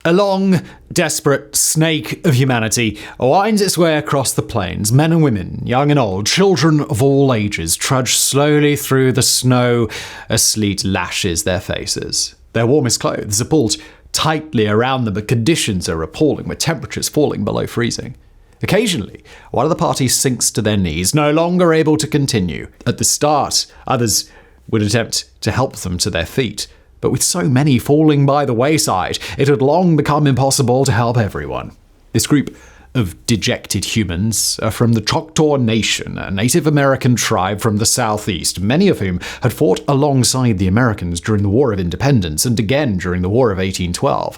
A long, desperate snake of humanity winds its way across the plains. Men and women, young and old, children of all ages, trudge slowly through the snow as sleet lashes their faces. Their warmest clothes are pulled tightly around them, but conditions are appalling, with temperatures falling below freezing. Occasionally, one of the parties sinks to their knees, no longer able to continue. At the start, others would attempt to help them to their feet. But with so many falling by the wayside, it had long become impossible to help everyone. This group of dejected humans are from the Choctaw Nation, a Native American tribe from the southeast, many of whom had fought alongside the Americans during the War of Independence and again during the War of 1812.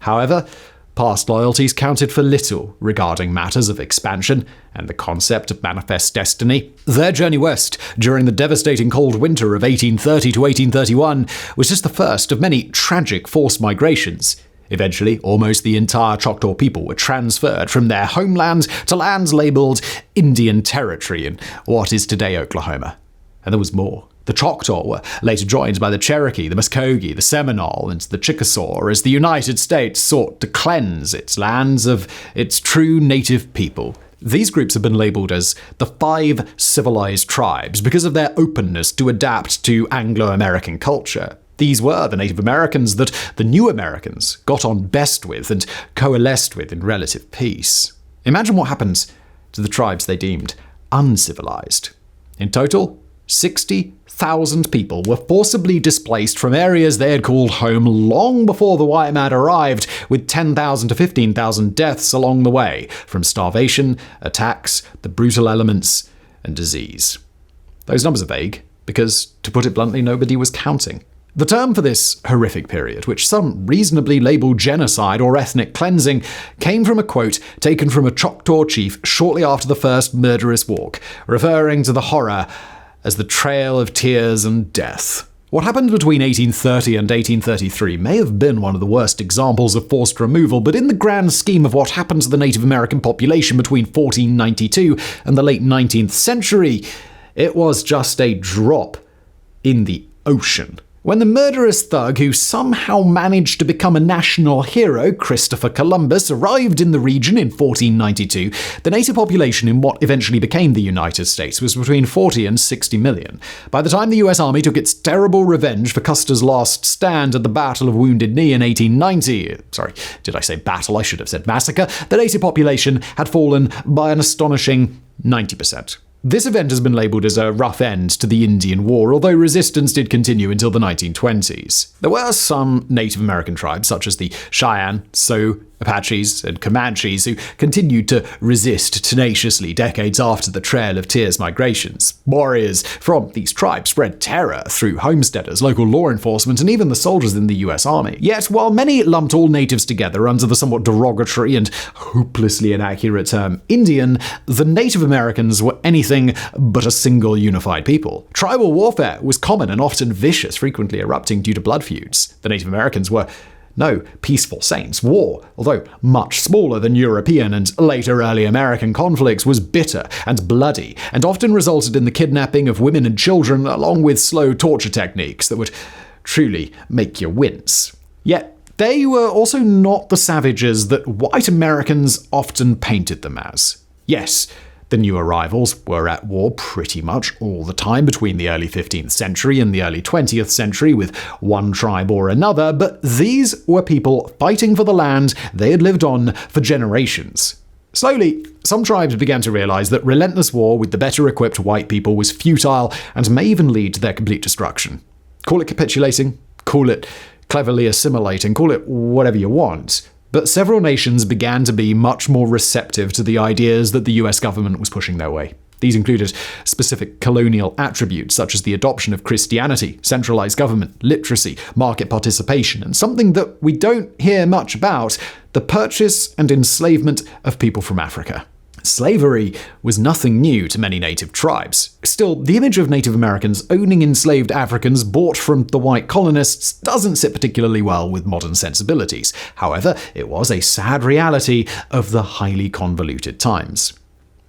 However, past loyalties counted for little regarding matters of expansion and the concept of manifest destiny. Their journey west during the devastating cold winter of 1830 to 1831 was just the first of many tragic forced migrations. Eventually, almost the entire Choctaw people were transferred from their homeland to lands labeled Indian Territory in what is today Oklahoma. And there was more. The Choctaw were later joined by the Cherokee, the Muskogee, the Seminole, and the Chickasaw as the United States sought to cleanse its lands of its true native people. These groups have been labeled as the 5 civilized tribes because of their openness to adapt to Anglo-American culture. These were the Native Americans that the new Americans got on best with and coalesced with in relative peace. Imagine what happens to the tribes they deemed uncivilized. In total, 60,000 people were forcibly displaced from areas they had called home long before the white man arrived, with 10,000 to 15,000 deaths along the way from starvation, attacks, the brutal elements, and disease. Those numbers are vague because, to put it bluntly, nobody was counting. The term for this horrific period, which some reasonably label genocide or ethnic cleansing, came from a quote taken from a Choctaw chief shortly after the first murderous walk, referring to the horror as the trail of tears and death. What happened between 1830 and 1833 may have been one of the worst examples of forced removal, but in the grand scheme of what happened to the Native American population between 1492 and the late 19th century, it was just a drop in the ocean. When the murderous thug who somehow managed to become a national hero, Christopher Columbus, arrived in the region in 1492, the native population in what eventually became the United States was between 40 and 60 million. By the time the US Army took its terrible revenge for Custer's last stand at the Battle of Wounded Knee in 1890, sorry, did I say battle? I should have said massacre, the native population had fallen by an astonishing 90%. This event has been labelled as a rough end to the Indian War, although resistance did continue until the 1920s. There were some Native American tribes, such as the Cheyenne, Sioux, Apaches, and Comanches, who continued to resist tenaciously decades after the Trail of Tears migrations. Warriors from these tribes spread terror through homesteaders, local law enforcement, and even the soldiers in the US Army. Yet, while many lumped all natives together under the somewhat derogatory and hopelessly inaccurate term Indian, the Native Americans were anything but a single unified people. Tribal warfare was common and often vicious, frequently erupting due to blood feuds. The Native Americans were no peaceful saints. War, although much smaller than European and later early American conflicts, was bitter and bloody, and often resulted in the kidnapping of women and children, along with slow torture techniques that would truly make you wince. Yet, they were also not the savages that white Americans often painted them as. Yes, the new arrivals were at war pretty much all the time between the early 15th century and the early 20th century with one tribe or another, but these were people fighting for the land they had lived on for generations. Slowly, some tribes began to realize that relentless war with the better equipped white people was futile and may even lead to their complete destruction. Call it capitulating, call it cleverly assimilating, call it whatever you want. But several nations began to be much more receptive to the ideas that the US government was pushing their way. These included specific colonial attributes such as the adoption of Christianity, centralized government, literacy, market participation, and something that we don't hear much about, the purchase and enslavement of people from Africa. Slavery was nothing new to many native tribes. Still, the image of Native Americans owning enslaved Africans bought from the white colonists doesn't sit particularly well with modern sensibilities. However, it was a sad reality of the highly convoluted times.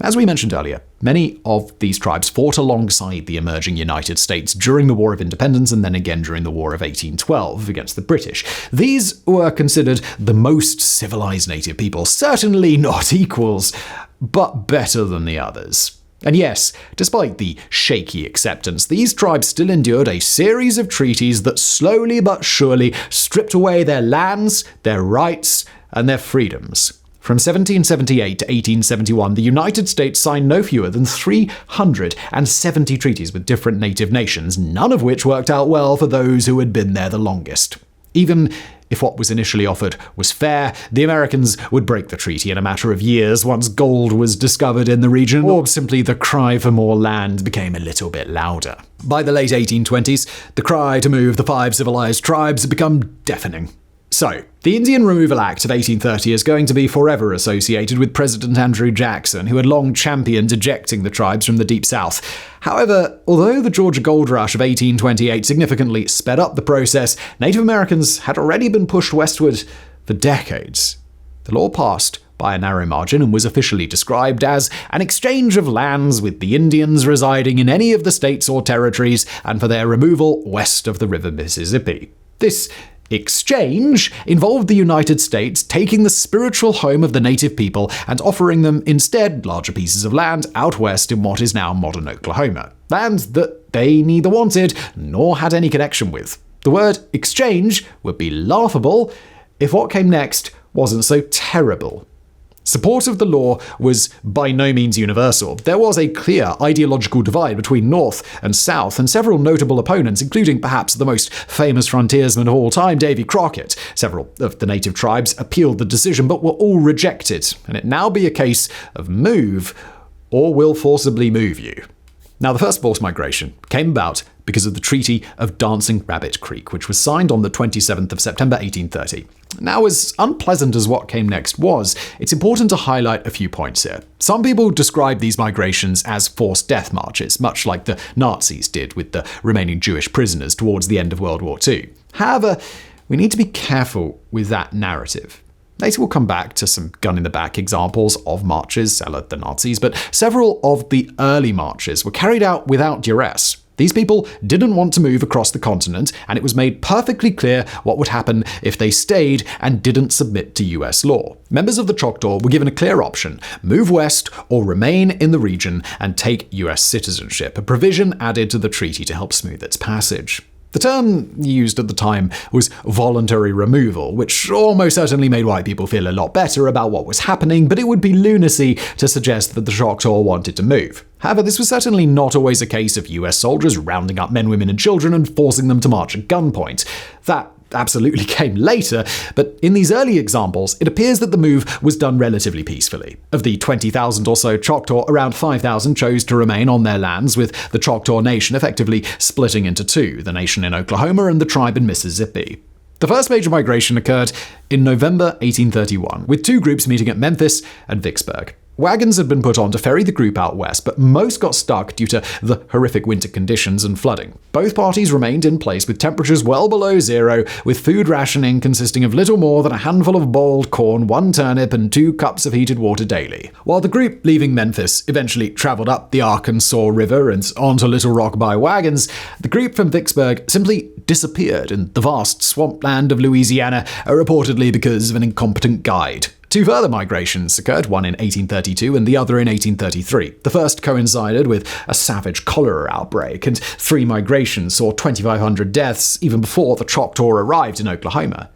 As we mentioned earlier, Many of these tribes fought alongside the emerging United States during the War of Independence and then again during the War of 1812 against the British. These were considered the most civilized native people, certainly not equals, but better than the others. And yes, despite the shaky acceptance, these tribes still endured a series of treaties that slowly but surely stripped away their lands, their rights, and their freedoms. From 1778 to 1871, the United States signed no fewer than 370 treaties with different native nations, none of which worked out well for those who had been there the longest. Even if what was initially offered was fair, the Americans would break the treaty in a matter of years once gold was discovered in the region, or simply the cry for more land became a little bit louder. By the late 1820s, the cry to move the 5 civilized tribes had become deafening. So, the Indian Removal Act of 1830 is going to be forever associated with President Andrew Jackson, who had long championed ejecting the tribes from the Deep South. However, although the Georgia Gold Rush of 1828 significantly sped up the process, Native Americans had already been pushed westward for decades. The law passed by a narrow margin and was officially described as an exchange of lands with the Indians residing in any of the states or territories and for their removal west of the River Mississippi. This exchange involved the United States taking the spiritual home of the native people and offering them instead larger pieces of land out west in what is now modern Oklahoma. Land that they neither wanted nor had any connection with. The word exchange would be laughable if what came next wasn't so terrible. Support of the law was by no means universal. There was a clear ideological divide between North and South, and several notable opponents, including perhaps the most famous frontiersman of all time, Davy Crockett. Several of the native tribes appealed the decision, but were all rejected, and it now be a case of move or we'll forcibly move you. Now, the first forced migration came about because of the Treaty of Dancing Rabbit Creek, which was signed on the 27th of September 1830. Now, as unpleasant as what came next was, it's important to highlight a few points here. Some people describe these migrations as forced death marches, much like the Nazis did with the remaining Jewish prisoners towards the end of World War II. However, we need to be careful with that narrative. Later we'll come back to some gun-in-the-back examples of marches, a la the Nazis, but several of the early marches were carried out without duress. These people didn't want to move across the continent, and it was made perfectly clear what would happen if they stayed and didn't submit to US law. Members of the Choctaw were given a clear option: move west or remain in the region and take US citizenship, a provision added to the treaty to help smooth its passage. The term used at the time was voluntary removal, which almost certainly made white people feel a lot better about what was happening, but it would be lunacy to suggest that the Choctaw wanted to move. However, this was certainly not always a case of US soldiers rounding up men, women, and children and forcing them to march at gunpoint. That absolutely came later, but in these early examples, it appears that the move was done relatively peacefully. Of the 20,000 or so Choctaw, around 5,000 chose to remain on their lands, with the Choctaw Nation effectively splitting into two, the nation in Oklahoma and the tribe in Mississippi. The first major migration occurred in November 1831, with two groups meeting at Memphis and Vicksburg. Wagons had been put on to ferry the group out west, but most got stuck due to the horrific winter conditions and flooding. Both parties remained in place with temperatures well below zero, with food rationing consisting of little more than a handful of boiled corn, 1 turnip, and 2 cups of heated water daily. While the group leaving Memphis eventually traveled up the Arkansas River and onto Little Rock by wagons, the group from Vicksburg simply disappeared in the vast swampland of Louisiana, reportedly because of an incompetent guide. Two further migrations occurred, one in 1832 and the other in 1833. The first coincided with a savage cholera outbreak, and 3 migrations saw 2,500 deaths even before the Choctaw arrived in Oklahoma.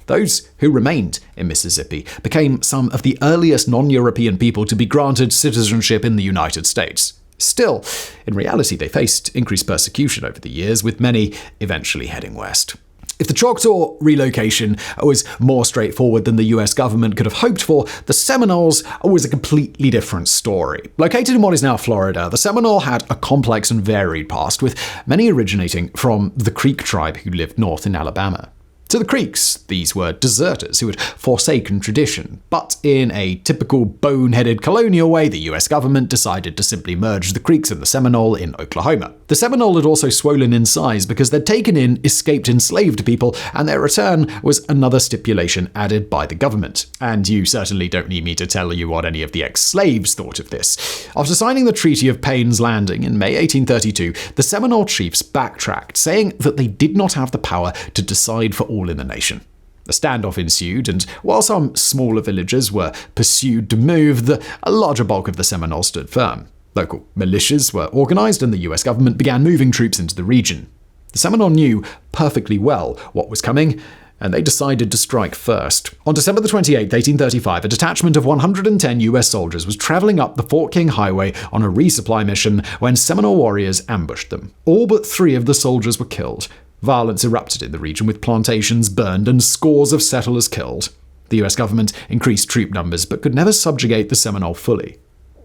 Those who remained in Mississippi became some of the earliest non-European people to be granted citizenship in the United States. Still, in reality, they faced increased persecution over the years, with many eventually heading west. If the Choctaw relocation was more straightforward than the US government could have hoped for, the Seminoles was a completely different story. Located in what is now Florida, the Seminole had a complex and varied past, with many originating from the Creek tribe who lived north in Alabama. To the Creeks, these were deserters who had forsaken tradition, but in a typical boneheaded colonial way, the US government decided to simply merge the Creeks and the Seminole in Oklahoma. The Seminole had also swollen in size because they'd taken in escaped enslaved people, and their return was another stipulation added by the government. And you certainly don't need me to tell you what any of the ex-slaves thought of this. After signing the Treaty of Payne's Landing in May 1832, the Seminole chiefs backtracked, saying that they did not have the power to decide for all in the nation. A standoff ensued, and while some smaller villages were pursued to move, the larger bulk of the Seminole stood firm. Local militias were organized, and the US government began moving troops into the region. The Seminole knew perfectly well what was coming, and they decided to strike first. On December 28, 1835, a detachment of 110 US soldiers was traveling up the Fort King Highway on a resupply mission when Seminole warriors ambushed them. All but 3 of the soldiers were killed. Violence erupted in the region, with plantations burned and scores of settlers killed. The US government increased troop numbers but could never subjugate the Seminole fully.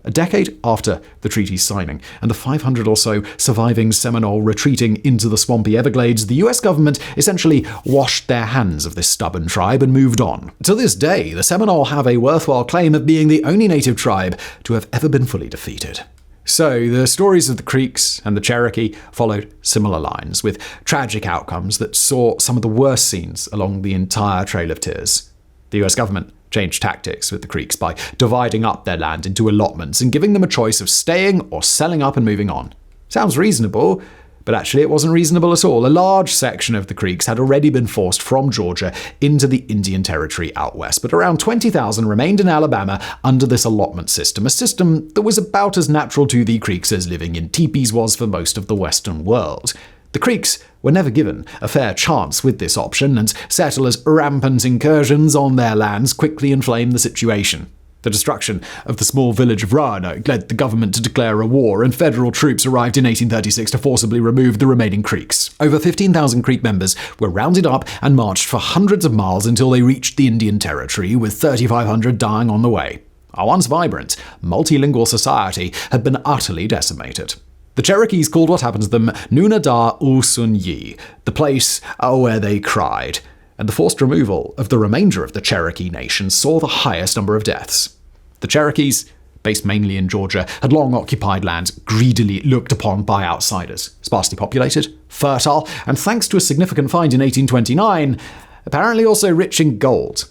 A decade after the treaty's signing, and the 500 or so surviving Seminole retreating into the swampy Everglades, the US government essentially washed their hands of this stubborn tribe and moved on. To this day, the Seminole have a worthwhile claim of being the only native tribe to have ever been fully defeated. So, the stories of the Creeks and the Cherokee followed similar lines, with tragic outcomes that saw some of the worst scenes along the entire Trail of Tears. The US government changed tactics with the Creeks by dividing up their land into allotments and giving them a choice of staying or selling up and moving on. Sounds reasonable, but actually it wasn't reasonable at all. A large section of the Creeks had already been forced from Georgia into the Indian Territory out west, but around 20,000 remained in Alabama under this allotment system, a system that was about as natural to the Creeks as living in teepees was for most of the Western world. The Creeks were never given a fair chance with this option, and settlers' rampant incursions on their lands quickly inflamed the situation. The destruction of the small village of Roanoke led the government to declare a war, and federal troops arrived in 1836 to forcibly remove the remaining Creeks. Over 15,000 Creek members were rounded up and marched for hundreds of miles until they reached the Indian Territory, with 3,500 dying on the way. Our once vibrant, multilingual society had been utterly decimated. The Cherokees called what happened to them Nunada Ulsun Yi, the place where they cried, and the forced removal of the remainder of the Cherokee nation saw the highest number of deaths. The Cherokees, based mainly in Georgia, had long occupied lands greedily looked upon by outsiders, sparsely populated, fertile, and thanks to a significant find in 1829, apparently also rich in gold.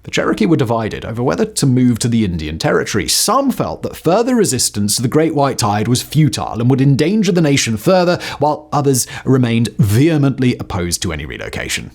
The Cherokee were divided over whether to move to the Indian Territory. Some felt that further resistance to the Great White Tide was futile and would endanger the nation further, while others remained vehemently opposed to any relocation.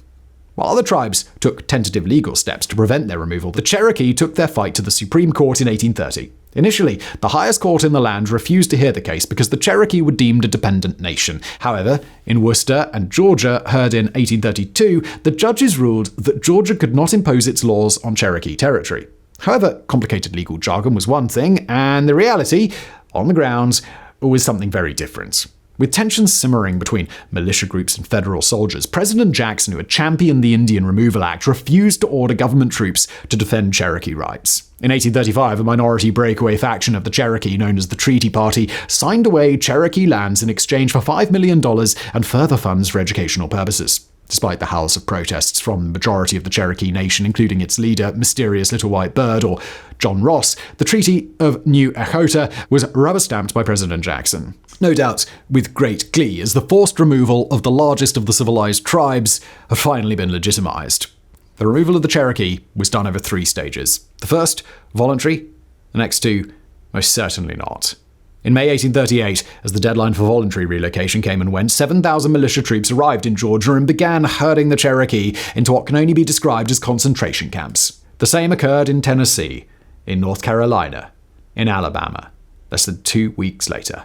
While other tribes took tentative legal steps to prevent their removal, the Cherokee took their fight to the Supreme Court in 1830. Initially, the highest court in the land refused to hear the case because the Cherokee were deemed a dependent nation. However, in Worcester and Georgia, heard in 1832, the judges ruled that Georgia could not impose its laws on Cherokee territory. However, complicated legal jargon was one thing, and the reality, on the ground, was something very different. With tensions simmering between militia groups and federal soldiers, President Jackson, who had championed the Indian Removal Act, refused to order government troops to defend Cherokee rights. In 1835, a minority breakaway faction of the Cherokee, known as the Treaty Party, signed away Cherokee lands in exchange for $5 million and further funds for educational purposes. Despite the howls of protests from the majority of the Cherokee Nation, including its leader, Mysterious Little White Bird, or John Ross, the Treaty of New Echota was rubber-stamped by President Jackson. No doubt with great glee, as the forced removal of the largest of the civilized tribes had finally been legitimized. The removal of the Cherokee was done over 3 stages. The first, voluntary. The next 2, most certainly not. In May 1838, as the deadline for voluntary relocation came and went, 7,000 militia troops arrived in Georgia and began herding the Cherokee into what can only be described as concentration camps. The same occurred in Tennessee, in North Carolina, in Alabama, less than 2 weeks later.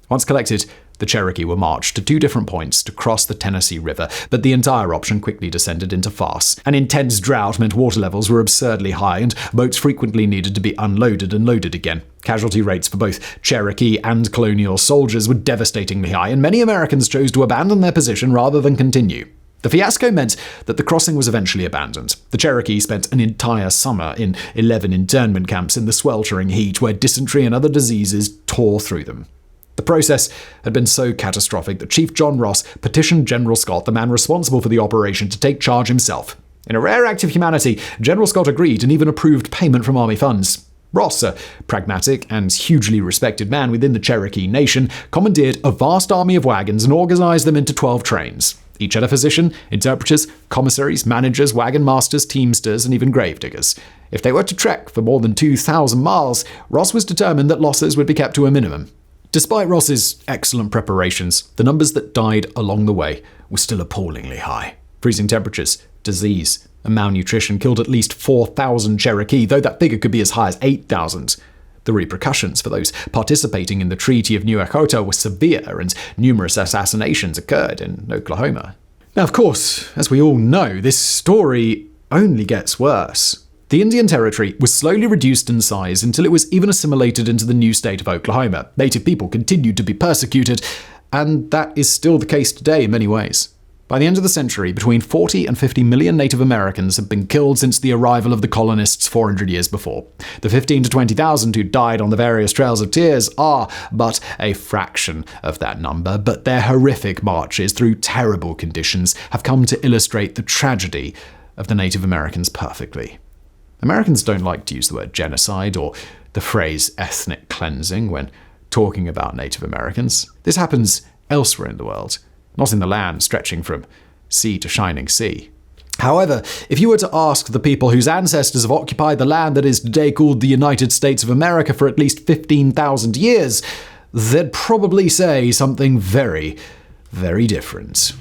Once collected, the Cherokee were marched to 2 different points to cross the Tennessee River, but the entire option quickly descended into farce. An intense drought meant water levels were absurdly high, and boats frequently needed to be unloaded and loaded again. Casualty rates for both Cherokee and colonial soldiers were devastatingly high, and many Americans chose to abandon their position rather than continue. The fiasco meant that the crossing was eventually abandoned. The Cherokee spent an entire summer in 11 internment camps in the sweltering heat, where dysentery and other diseases tore through them. The The process had been so catastrophic that Chief John Ross petitioned General Scott, the man responsible for the operation, to take charge himself. In a rare act of humanity, General Scott agreed and even approved payment from Army funds. Ross, a pragmatic and hugely respected man within the Cherokee Nation, commandeered a vast army of wagons and organized them into 12 trains. Each had a physician, interpreters, commissaries, managers, wagon masters, teamsters, and even gravediggers. If they were to trek for more than 2,000 miles, Ross was determined that losses would be kept to a minimum. Despite Ross's excellent preparations, the numbers that died along the way were still appallingly high. Freezing temperatures, disease, and malnutrition killed at least 4,000 Cherokee, though that figure could be as high as 8,000. The repercussions for those participating in the Treaty of New Choctaw were severe, and numerous assassinations occurred in Oklahoma. Now, of course, as we all know, this story only gets worse. The Indian Territory was slowly reduced in size until it was even assimilated into the new state of Oklahoma. Native people continued to be persecuted, and that is still the case today in many ways. By the end of the century, between 40 and 50 million Native Americans had been killed since the arrival of the colonists 400 years before. The 15 to 20,000 who died on the various Trails of Tears are but a fraction of that number, but their horrific marches through terrible conditions have come to illustrate the tragedy of the Native Americans perfectly. Americans don't like to use the word genocide or the phrase ethnic cleansing when talking about Native Americans. This happens elsewhere in the world, not in the land stretching from sea to shining sea. However, if you were to ask the people whose ancestors have occupied the land that is today called the United States of America for at least 15,000 years, they'd probably say something very, very different.